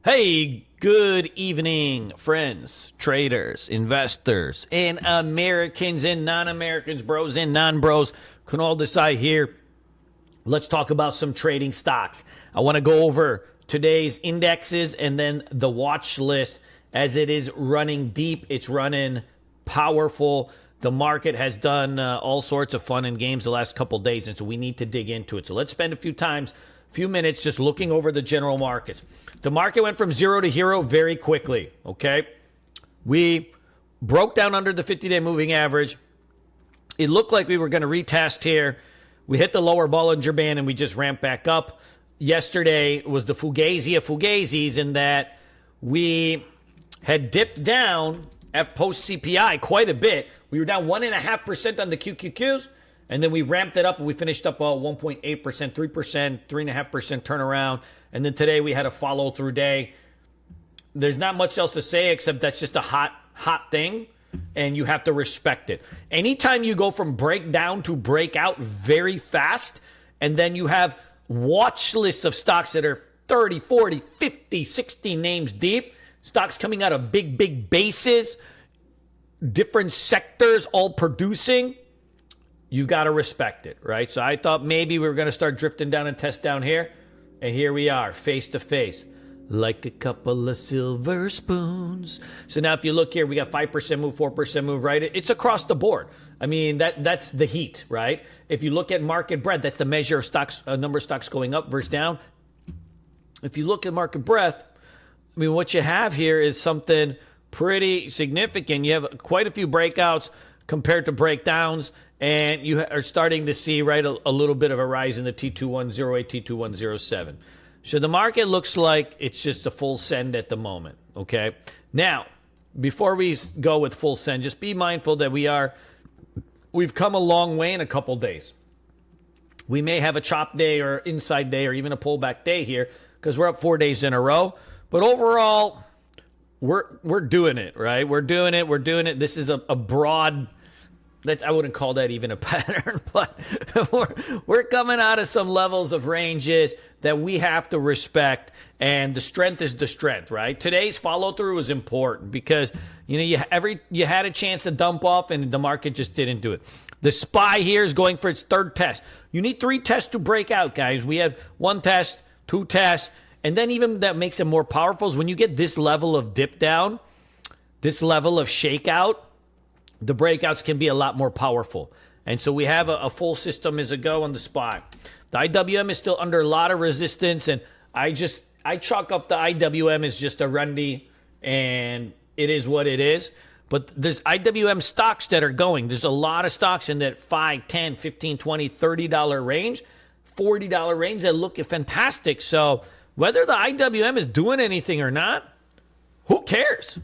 Hey, good evening, friends, traders, investors, and Americans and non-Americans, bros and non-bros can all decide here. Let's talk about some trading stocks. I want to go over today's indexes and then the watch list as it is running deep. It's running powerful. The market has done all sorts of fun and games the last couple days, and so we need to dig into it. So let's spend a few minutes just looking over the general markets. The market went from 0 to hero very quickly, okay? We broke down under the 50-day moving average. It looked like we were going to retest here. We hit the lower Bollinger Band, and we just ramped back up. Yesterday was the Fugazi of Fugazis in that we had dipped down at post-CPI quite a bit. We were down 1.5% on the QQQs, and then we ramped it up, and we finished up 1.8%, 3%, 3.5% turnaround. And then today we had a follow-through day. There's not much else to say except that's just a hot thing, and you have to respect it. Anytime you go from breakdown to breakout very fast, and then you have watch lists of stocks that are 30, 40, 50, 60 names deep, stocks coming out of big bases, different sectors all producing, you've got to respect it, right? So I thought maybe we were going to start drifting down and test down here. And here we are, face to face, like a couple of silver spoons. So now if you look here, we got 5% move, 4% move, right? It's across the board. I mean, that's the heat, right? If you look at market breadth, that's the measure of stocks, number of stocks going up versus down. If you look at market breadth, I mean, what you have here is something pretty significant. You have quite a few breakouts compared to breakdowns, and you are starting to see, right, a little bit of a rise in the T2108, T2107. So the market looks like it's just a full send at the moment, okay? Now, before we go with full send, just be mindful that we've come a long way in a couple days. We may have a chop day or inside day or even a pullback day here because we're up 4 days in a row. But overall, we're doing it, right? We're doing it. This is a broad, I wouldn't call that even a pattern, but we're coming out of some levels of ranges that we have to respect, and the strength is the strength, right? Today's follow-through was important because, you had a chance to dump off, and the market just didn't do it. The SPY here is going for its third test. You need 3 tests to break out, guys. We had 1 test, 2 tests, and then even that makes it more powerful is when you get this level of dip down, this level of shakeout, the breakouts can be a lot more powerful. And so we have a full system as a go on the SPY. The IWM is still under a lot of resistance, and I chalk up the IWM as just a rundy, and it is what it is. But there's IWM stocks that are going. There's a lot of stocks in that $5, $10, $15, $20, $30 range, $40 range that look fantastic. So whether the IWM is doing anything or not, who cares?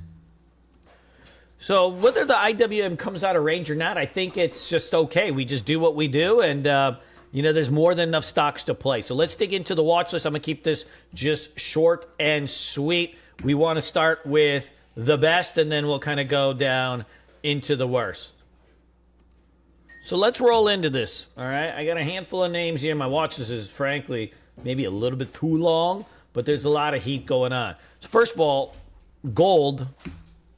So whether the IWM comes out of range or not, I think it's just okay. We just do what we do, and there's more than enough stocks to play. So let's dig into the watch list. I'm going to keep this just short and sweet. We want to start with the best, and then we'll kind of go down into the worst. So let's roll into this, all right? I got a handful of names here. My watch list is, frankly, maybe a little bit too long, but there's a lot of heat going on. So first of all, gold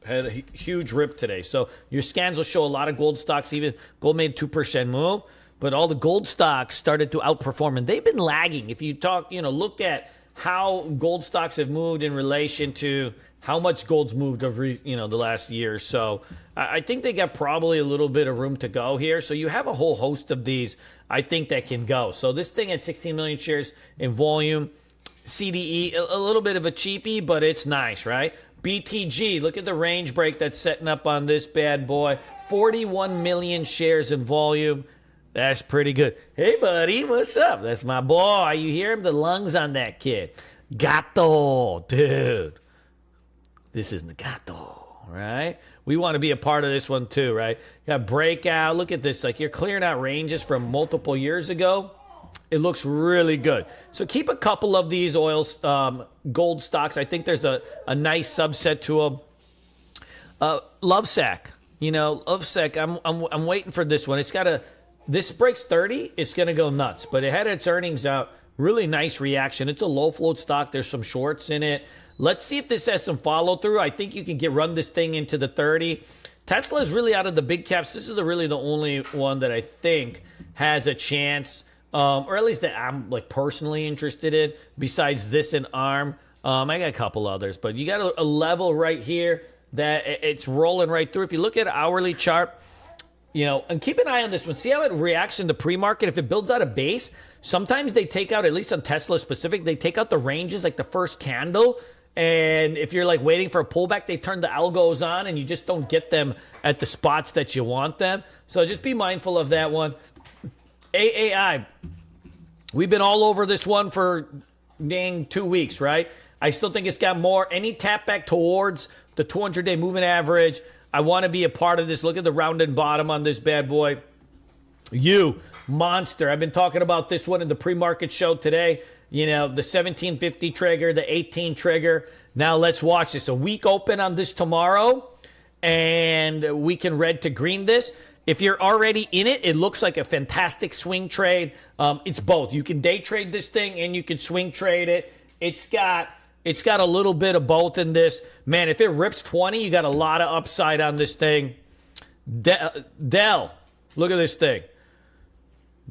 had a huge rip today. So your scans will show a lot of gold stocks. Even gold made 2% move, but all the gold stocks started to outperform, and they've been lagging. If you look at how gold stocks have moved in relation to how much gold's moved over, the last year. So I think they got probably a little bit of room to go here. So you have a whole host of these, I think, that can go. So this thing had 16 million shares in volume. CDE, a little bit of a cheapie, but it's nice, right? BTG, look at the range break that's setting up on this bad boy. 41 million shares in volume. That's pretty good. Hey, buddy, what's up? That's my boy. You hear him? The lungs on that kid. Gato, dude. This is the Gato, right? We want to be a part of this one too, right? Got breakout. Look at this. Like, you're clearing out ranges from multiple years ago. It looks really good. So keep a couple of these gold stocks. I think there's a nice subset to them. Lovesac. Lovesac, I'm waiting for this one. This breaks 30, it's going to go nuts. But it had its earnings out really nice reaction. It's a low float stock. There's some shorts in it. Let's see if this has some follow through. I think you can run this thing into the 30. Tesla is really out of the big caps. This is really the only one that I think has a chance, or at least that I'm like personally interested in, besides this and ARM. I got a couple others, but you got a level right here that it's rolling right through. If you look at hourly chart, and keep an eye on this one. See how it reacts in the pre-market. If it builds out a base, sometimes they take out, at least on Tesla specific, they take out the ranges like the first candle. And if you're like waiting for a pullback, they turn the algos on and you just don't get them at the spots that you want them. So just be mindful of that one. AAI. We've been all over this one for dang 2 weeks, right? I still think it's got more. Any tap back towards the 200-day moving average, I want to be a part of this. Look at the rounded bottom on this bad boy. Monster. I've been talking about this one in the pre-market show today. The 1750 trigger, the 18 trigger. Now let's watch this. A week open on this tomorrow, and we can red to green this. If you're already in it, it looks like a fantastic swing trade. It's both. You can day trade this thing and you can swing trade it. It's got a little bit of both in this. Man, if it rips 20, you got a lot of upside on this thing. Dell, look at this thing.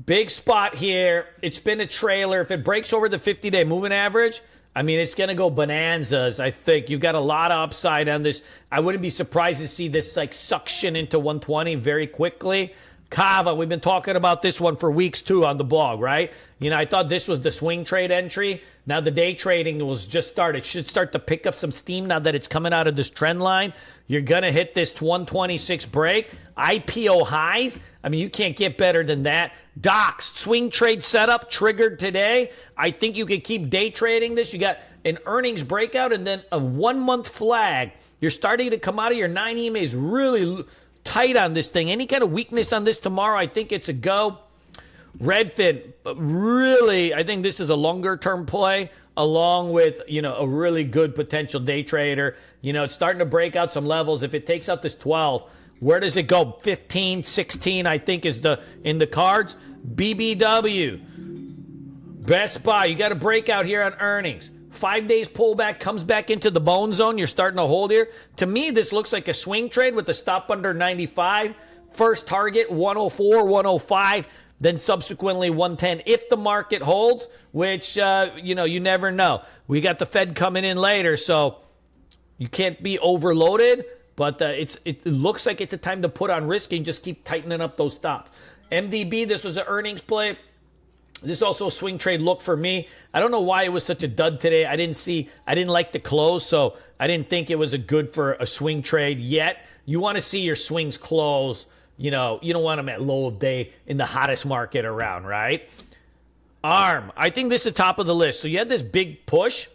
Big spot here. It's been a trailer. If it breaks over the 50-day moving average, I mean, it's going to go bananas, I think. You've got a lot of upside on this. I wouldn't be surprised to see this like suction into 120 very quickly. Kava, we've been talking about this one for weeks too on the blog, right? I thought this was the swing trade entry. Now the day trading was just started. It should start to pick up some steam now that it's coming out of this trend line. You're going to hit this 126 break. IPO highs. I mean, you can't get better than that. Docs, swing trade setup triggered today. I think you could keep day trading this. You got an earnings breakout and then a 1 month flag. You're starting to come out of your 9 EMAs really tight on this thing. Any kind of weakness on this tomorrow, I think it's a go. Redfin, really, I think this is a longer term play along with, a really good potential day trader. It's starting to break out some levels. If it takes out this 12, where does it go? 15, 16, I think is in the cards. BBW, Best Buy, you got a breakout here on earnings. 5 days pullback, comes back into the bone zone. You're starting to hold here. To me, this looks like a swing trade with a stop under 95. First target, 104, 105. Then subsequently 110 if the market holds, which, you never know. We got the Fed coming in later, so you can't be overloaded. But it looks like it's a time to put on risk and just keep tightening up those stops. MDB, this was an earnings play. This is also a swing trade look for me. I don't know why it was such a dud today. I didn't like the close, so I didn't think it was a good for a swing trade yet. You want to see your swings close. You don't want them at low of day in the hottest market around, right? ARM, I think this is the top of the list. So you had this big push.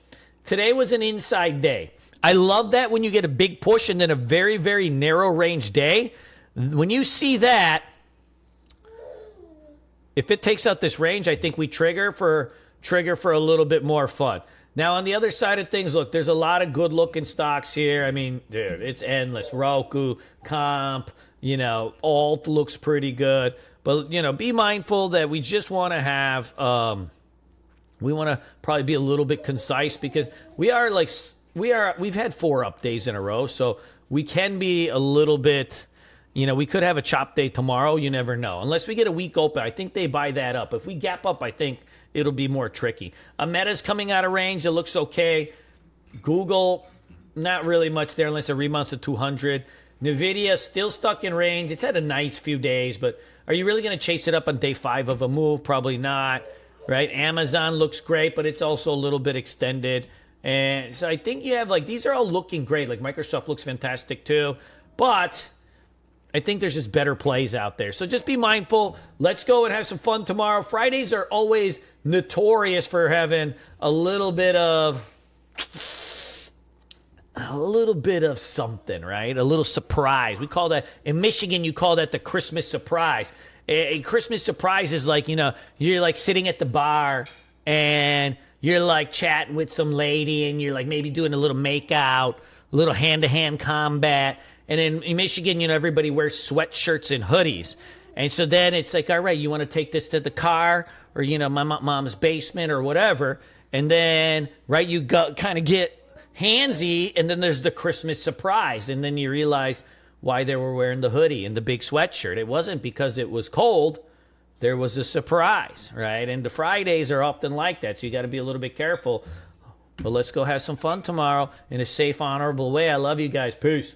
Today was an inside day. I love that when you get a big push and then a very, very narrow range day. When you see that, if it takes out this range, I think we trigger for a little bit more fun. Now, on the other side of things, look, there's a lot of good-looking stocks here. I mean, dude, it's endless. Roku, Comp, Alt looks pretty good. But, be mindful that we just want to have, we want to probably be a little bit concise because we've had 4 up days in a row. So we can be a little bit, we could have a chop day tomorrow. You never know. Unless we get a week open, I think they buy that up. If we gap up, I think it'll be more tricky. Meta's coming out of range. It looks okay. Google, not really much there unless it rebounds to 200. NVIDIA still stuck in range. It's had a nice few days, but are you really going to chase it up on day 5 of a move? Probably not, right? Amazon looks great, but it's also a little bit extended. And so I think you have these are all looking great. Like Microsoft looks fantastic too, but I think there's just better plays out there. So just be mindful. Let's go and have some fun tomorrow. Fridays are always notorious for having a little bit of something, right? A little surprise. We call that, in Michigan, you call that the Christmas surprise. A Christmas surprise is you're sitting at the bar and you're chatting with some lady and you're maybe doing a little makeout, a little hand-to-hand combat. And in Michigan, everybody wears sweatshirts and hoodies. And so then it's all right, you want to take this to the car or my mom's basement or whatever. And then, right, you kind of get handsy, and then there's the Christmas surprise. And then you realize why they were wearing the hoodie and the big sweatshirt. It wasn't because it was cold. There was a surprise, right? And the Fridays are often like that, so you got to be a little bit careful. But let's go have some fun tomorrow in a safe, honorable way. I love you guys. Peace.